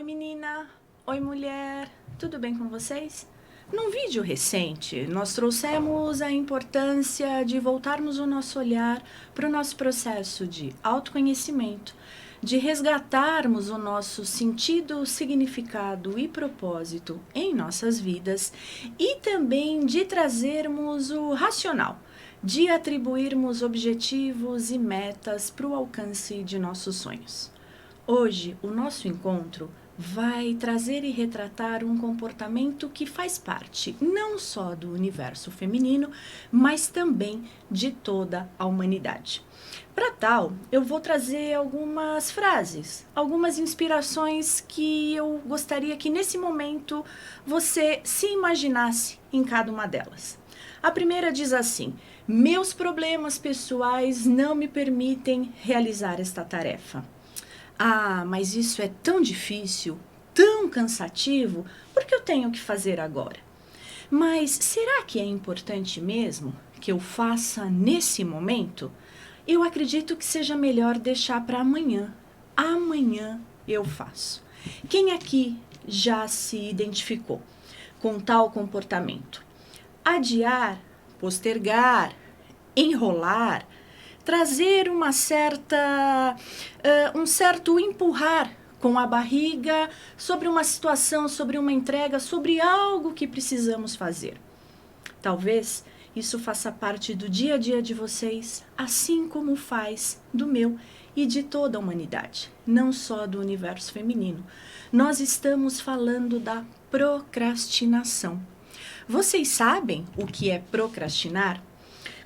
Oi menina, oi mulher, tudo bem com vocês? Num vídeo recente, nós trouxemos a importância de voltarmos o nosso olhar para o nosso processo de autoconhecimento, de resgatarmos o nosso sentido, significado e propósito em nossas vidas e também de trazermos o racional, de atribuirmos objetivos e metas para o alcance de nossos sonhos. Hoje, o nosso encontro vai trazer e retratar um comportamento que faz parte não só do universo feminino, mas também de toda a humanidade. Para tal, eu vou trazer algumas frases, algumas inspirações que eu gostaria que nesse momento você se imaginasse em cada uma delas. A primeira diz assim: meus problemas pessoais não me permitem realizar esta tarefa. Ah, mas isso é tão difícil, tão cansativo, por que eu tenho que fazer agora? Mas será que é importante mesmo que eu faça nesse momento? Eu acredito que seja melhor deixar para amanhã. Amanhã eu faço. Quem aqui já se identificou com tal comportamento? Adiar, postergar, enrolar, trazer um certo empurrar com a barriga sobre uma situação, sobre uma entrega, sobre algo que precisamos fazer. Talvez isso faça parte do dia a dia de vocês, assim como faz do meu e de toda a humanidade, não só do universo feminino. Nós estamos falando da procrastinação. Vocês sabem o que é procrastinar?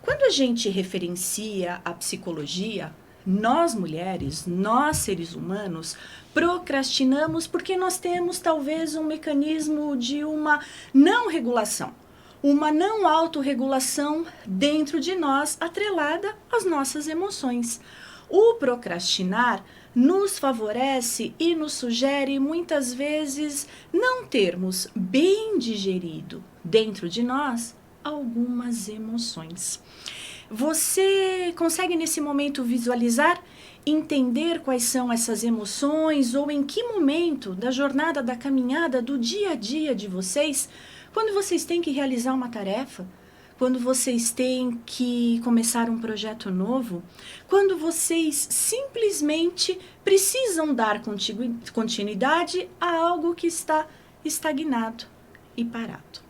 Quando a gente referencia a psicologia, nós mulheres, nós seres humanos, procrastinamos porque nós temos talvez um mecanismo de uma não regulação, uma não autorregulação dentro de nós, atrelada às nossas emoções. O procrastinar nos favorece e nos sugere muitas vezes não termos bem digerido dentro de nós algumas emoções. Você consegue nesse momento visualizar, entender quais são essas emoções ou em que momento da jornada, da caminhada, do dia a dia de vocês, quando vocês têm que realizar uma tarefa, quando vocês têm que começar um projeto novo, quando vocês simplesmente precisam dar continuidade a algo que está estagnado e parado.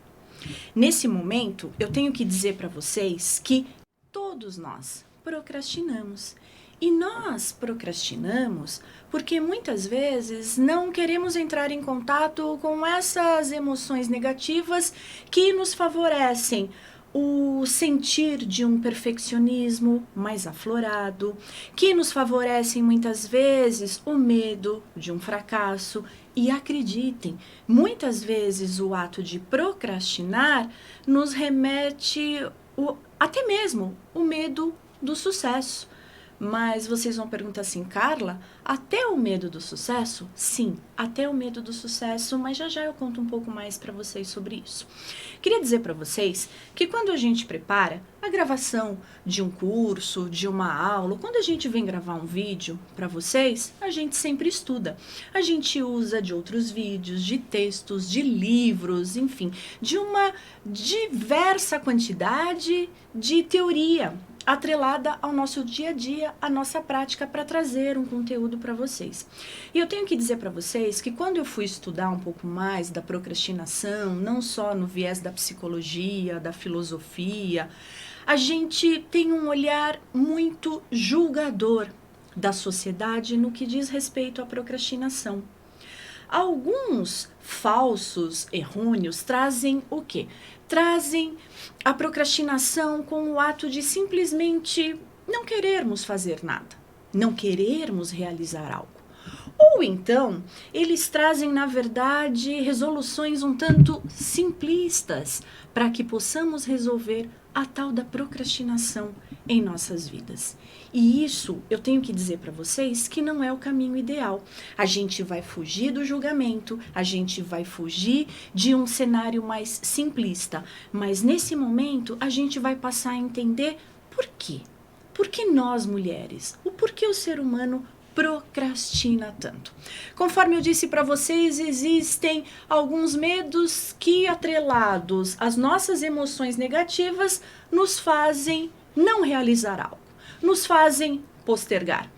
Nesse momento, eu tenho que dizer para vocês que todos nós procrastinamos. E nós procrastinamos porque muitas vezes não queremos entrar em contato com essas emoções negativas que nos favorecem o sentir de um perfeccionismo mais aflorado, que nos favorecem muitas vezes o medo de um fracasso. E acreditem, muitas vezes o ato de procrastinar nos remete até mesmo o medo do sucesso. Mas vocês vão perguntar assim: Carla, até o medo do sucesso? Sim, até o medo do sucesso, mas já eu conto um pouco mais para vocês sobre isso. Queria dizer para vocês que quando a gente prepara a gravação de um curso, de uma aula, quando a gente vem gravar um vídeo para vocês, a gente sempre estuda. A gente usa de outros vídeos, de textos, de livros, enfim, de uma diversa quantidade de teoria atrelada ao nosso dia a dia, à nossa prática, para trazer um conteúdo para vocês. E eu tenho que dizer para vocês que quando eu fui estudar um pouco mais da procrastinação, não só no viés da psicologia, da filosofia, a gente tem um olhar muito julgador da sociedade no que diz respeito à procrastinação. Alguns falsos, errôneos, trazem o quê? Trazem a procrastinação com o ato de simplesmente não querermos fazer nada, não querermos realizar algo. Ou então, eles trazem, na verdade, resoluções um tanto simplistas para que possamos resolver a tal da procrastinação em nossas vidas. E isso, eu tenho que dizer para vocês que não é o caminho ideal. A gente vai fugir do julgamento, a gente vai fugir de um cenário mais simplista. Mas nesse momento, a gente vai passar a entender por quê. Por que nós, mulheres? O porquê o ser humano procrastina tanto? Conforme eu disse para vocês, existem alguns medos que, atrelados às nossas emoções negativas, nos fazem não realizar algo, nos fazem postergar.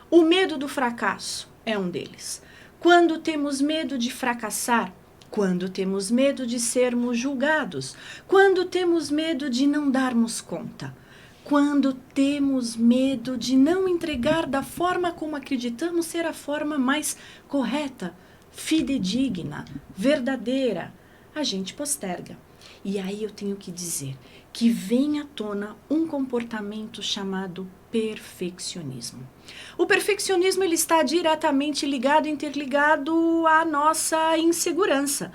O medo do fracasso é um deles. Quando temos medo de fracassar, quando temos medo de sermos julgados, quando temos medo de não darmos conta, quando temos medo de não entregar da forma como acreditamos ser a forma mais correta, fidedigna, verdadeira, a gente posterga. E aí eu tenho que dizer que vem à tona um comportamento chamado perfeccionismo. O perfeccionismo ele está diretamente ligado, interligado à nossa insegurança.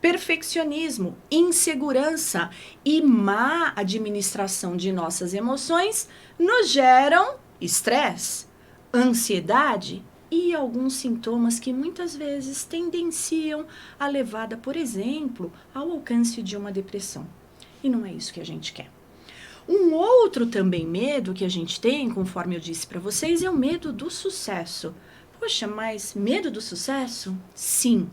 Perfeccionismo, insegurança e má administração de nossas emoções nos geram estresse, ansiedade e alguns sintomas que muitas vezes tendenciam a levada, por exemplo, ao alcance de uma depressão. E não é isso que a gente quer. Um outro também medo que a gente tem, conforme eu disse para vocês, é o medo do sucesso. Poxa, mas medo do sucesso? Sim,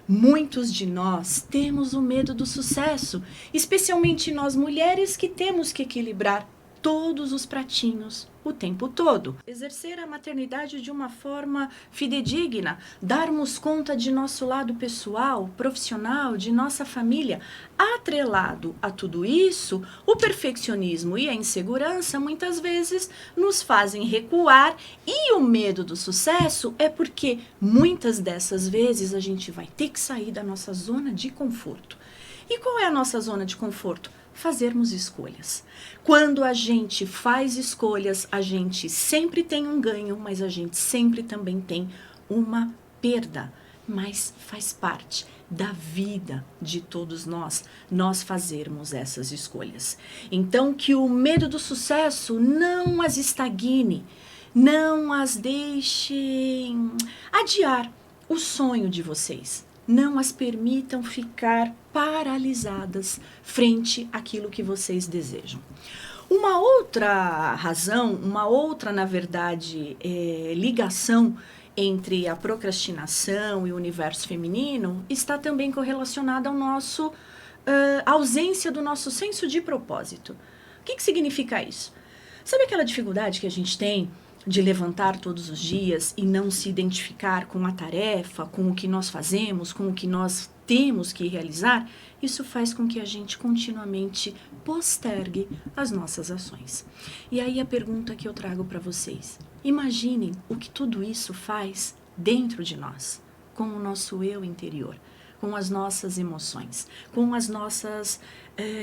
muitos de nós temos o medo do sucesso, especialmente nós mulheres que temos que equilibrar todos os pratinhos o tempo todo. Exercer a maternidade de uma forma fidedigna, darmos conta de nosso lado pessoal, profissional, de nossa família. Atrelado a tudo isso, o perfeccionismo e a insegurança muitas vezes nos fazem recuar, e o medo do sucesso é porque muitas dessas vezes a gente vai ter que sair da nossa zona de conforto. E qual é a nossa zona de conforto? Fazermos escolhas. Quando a gente faz escolhas, a gente sempre tem um ganho, mas a gente sempre também tem uma perda. Mas faz parte da vida de todos nós fazermos essas escolhas. Então, que o medo do sucesso não as estagne, não as deixe adiar o sonho de vocês. Não as permitam ficar paralisadas frente àquilo que vocês desejam. Uma outra razão, na verdade, ligação entre a procrastinação e o universo feminino está também correlacionada ao nosso ausência do nosso senso de propósito. O que significa isso? Sabe aquela dificuldade que a gente tem de levantar todos os dias e não se identificar com a tarefa, com o que nós fazemos, com o que nós temos que realizar? Isso faz com que a gente continuamente postergue as nossas ações. E aí a pergunta que eu trago para vocês: imaginem o que tudo isso faz dentro de nós, com o nosso eu interior, com as nossas emoções, com as nossas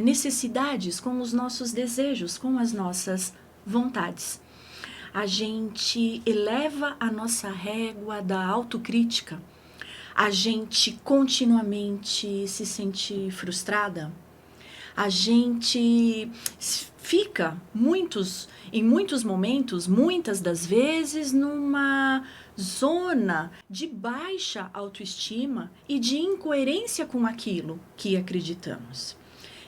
necessidades, com os nossos desejos, com as nossas vontades. A gente eleva a nossa régua da autocrítica, a gente continuamente se sente frustrada, a gente fica em muitos momentos, muitas das vezes, numa zona de baixa autoestima e de incoerência com aquilo que acreditamos.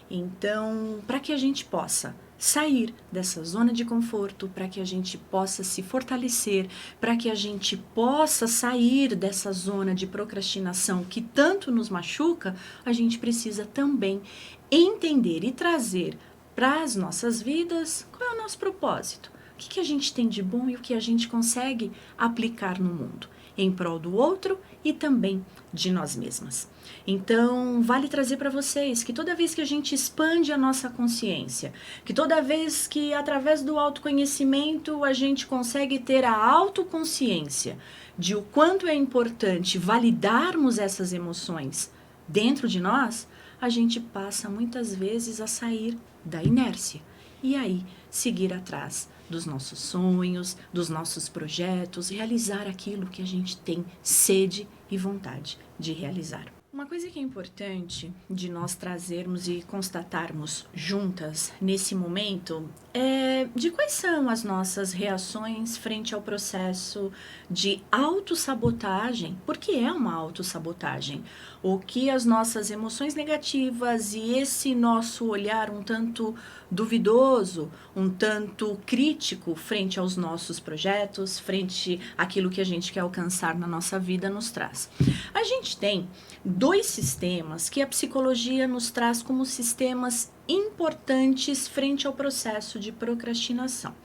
Então, para que a gente possa sair dessa zona de conforto, para que a gente possa se fortalecer, para que a gente possa sair dessa zona de procrastinação que tanto nos machuca, a gente precisa também entender e trazer para as nossas vidas qual é o nosso propósito, o que a gente tem de bom e o que a gente consegue aplicar no mundo, em prol do outro e também de nós mesmas. Então, vale trazer para vocês que toda vez que a gente expande a nossa consciência, que toda vez que através do autoconhecimento a gente consegue ter a autoconsciência de o quanto é importante validarmos essas emoções dentro de nós, a gente passa muitas vezes a sair da inércia e aí seguir atrás dos nossos sonhos, dos nossos projetos, realizar aquilo que a gente tem sede e vontade de realizar. Uma coisa que é importante de nós trazermos e constatarmos juntas nesse momento é de quais são as nossas reações frente ao processo de autossabotagem, porque é uma autossabotagem, o que as nossas emoções negativas e esse nosso olhar um tanto duvidoso, um tanto crítico frente aos nossos projetos, frente àquilo que a gente quer alcançar na nossa vida nos traz. A gente tem dois sistemas que a psicologia nos traz como sistemas importantes frente ao processo de procrastinação.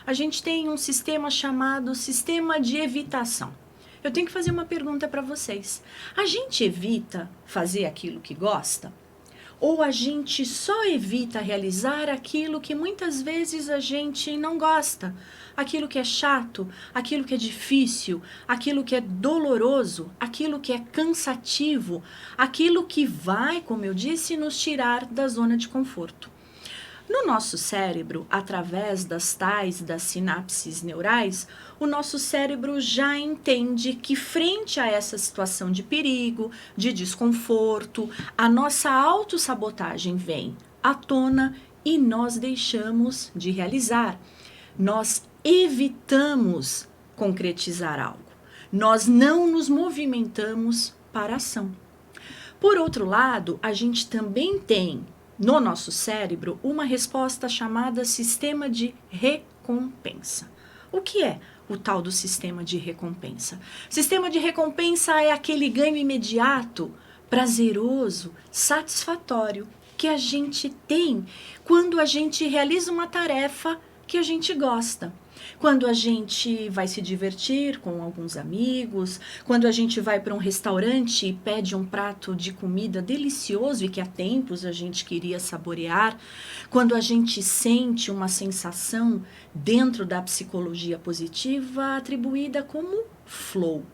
A gente tem um sistema chamado sistema de evitação. Eu tenho que fazer uma pergunta para vocês. A gente evita fazer aquilo que gosta? Ou a gente só evita realizar aquilo que muitas vezes a gente não gosta? Aquilo que é chato, aquilo que é difícil, aquilo que é doloroso, aquilo que é cansativo, aquilo que vai, como eu disse, nos tirar da zona de conforto. No nosso cérebro, através das sinapses neurais, o nosso cérebro já entende que frente a essa situação de perigo, de desconforto, a nossa autossabotagem vem à tona e nós deixamos de realizar. Nós evitamos concretizar algo. Nós não nos movimentamos para a ação. Por outro lado, a gente também tem no nosso cérebro uma resposta chamada sistema de recompensa. O que é o tal do sistema de recompensa? Sistema de recompensa é aquele ganho imediato, prazeroso, satisfatório que a gente tem quando a gente realiza uma tarefa que a gente gosta. Quando a gente vai se divertir com alguns amigos, quando a gente vai para um restaurante e pede um prato de comida delicioso e que há tempos a gente queria saborear, quando a gente sente uma sensação dentro da psicologia positiva atribuída como flow.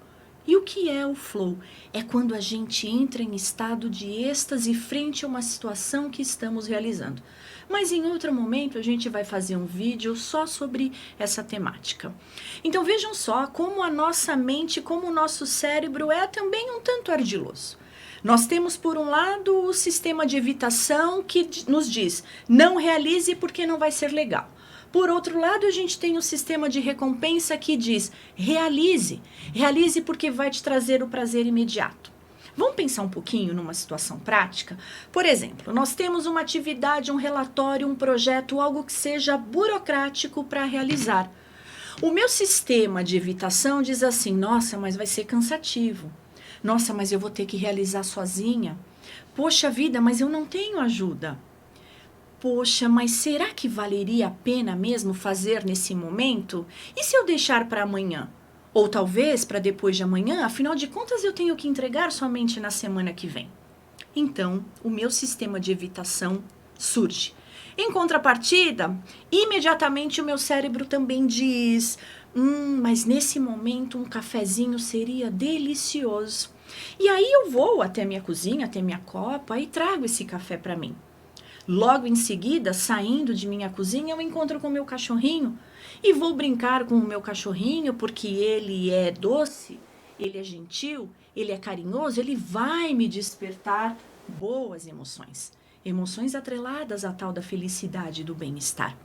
E o que é o flow? É quando a gente entra em estado de êxtase frente a uma situação que estamos realizando. Mas em outro momento a gente vai fazer um vídeo só sobre essa temática. Então vejam só como a nossa mente, como o nosso cérebro é também um tanto ardiloso. Nós temos, por um lado, o sistema de evitação que nos diz: não realize porque não vai ser legal. Por outro lado, a gente tem o sistema de recompensa que diz: realize porque vai te trazer o prazer imediato. Vamos pensar um pouquinho numa situação prática? Por exemplo, nós temos uma atividade, um relatório, um projeto, algo que seja burocrático para realizar. O meu sistema de evitação diz assim: nossa, mas vai ser cansativo. Nossa, mas eu vou ter que realizar sozinha. Poxa vida, mas eu não tenho ajuda. Poxa, mas será que valeria a pena mesmo fazer nesse momento? E se eu deixar para amanhã? Ou talvez para depois de amanhã, afinal de contas eu tenho que entregar somente na semana que vem. Então, o meu sistema de evitação surge. Em contrapartida, imediatamente o meu cérebro também diz: mas nesse momento um cafezinho seria delicioso. E aí eu vou até minha cozinha, até minha copa e trago esse café para mim. Logo em seguida, saindo de minha cozinha, eu encontro com o meu cachorrinho e vou brincar com o meu cachorrinho porque ele é doce, ele é gentil, ele é carinhoso, ele vai me despertar boas emoções. Emoções atreladas à tal da felicidade e do bem-estar.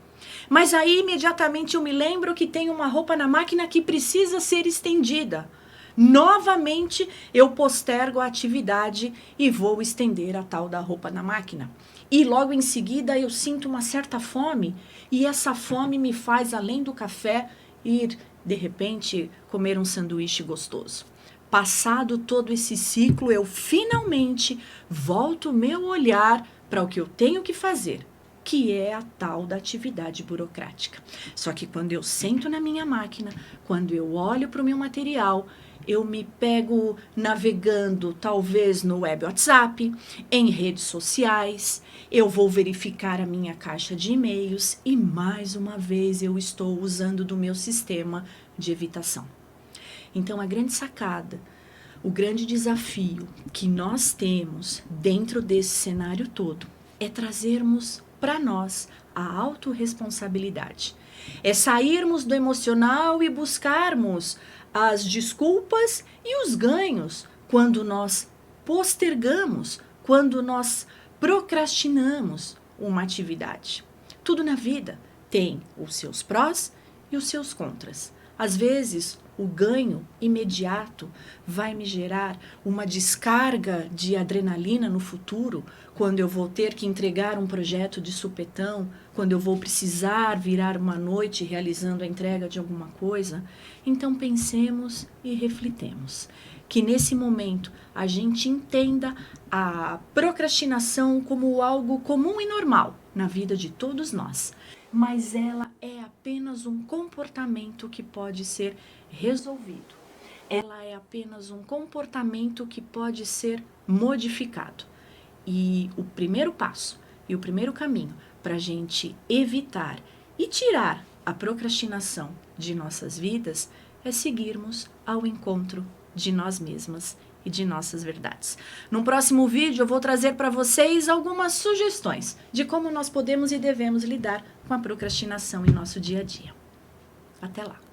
Mas aí, imediatamente, eu me lembro que tem uma roupa na máquina que precisa ser estendida. Novamente, eu postergo a atividade e vou estender a tal da roupa na máquina. E logo em seguida eu sinto uma certa fome e essa fome me faz, além do café, ir, de repente, comer um sanduíche gostoso. Passado todo esse ciclo, eu finalmente volto o meu olhar para o que eu tenho que fazer, que é a tal da atividade burocrática. Só que quando eu sento na minha máquina, quando eu olho para o meu material, eu me pego navegando talvez no web WhatsApp, em redes sociais, eu vou verificar a minha caixa de e-mails e mais uma vez eu estou usando do meu sistema de evitação. Então a grande sacada, o grande desafio que nós temos dentro desse cenário todo é trazermos para nós a autorresponsabilidade. É sairmos do emocional e buscarmos as desculpas e os ganhos quando nós, postergamos, quando nós procrastinamos uma atividade. Tudo na vida tem os seus prós e os seus contras. Às vezes, o ganho imediato vai me gerar uma descarga de adrenalina no futuro, quando eu vou ter que entregar um projeto de supetão, quando eu vou precisar virar uma noite realizando a entrega de alguma coisa. Então pensemos e reflitemos. Que nesse momento a gente entenda a procrastinação como algo comum e normal na vida de todos nós. Mas ela é apenas um comportamento que pode ser resolvido. Ela é apenas um comportamento que pode ser modificado. E o primeiro passo e o primeiro caminho para a gente evitar e tirar a procrastinação de nossas vidas é seguirmos ao encontro de nós mesmas e de nossas verdades. No próximo vídeo eu vou trazer para vocês algumas sugestões de como nós podemos e devemos lidar com a procrastinação em nosso dia a dia. Até lá!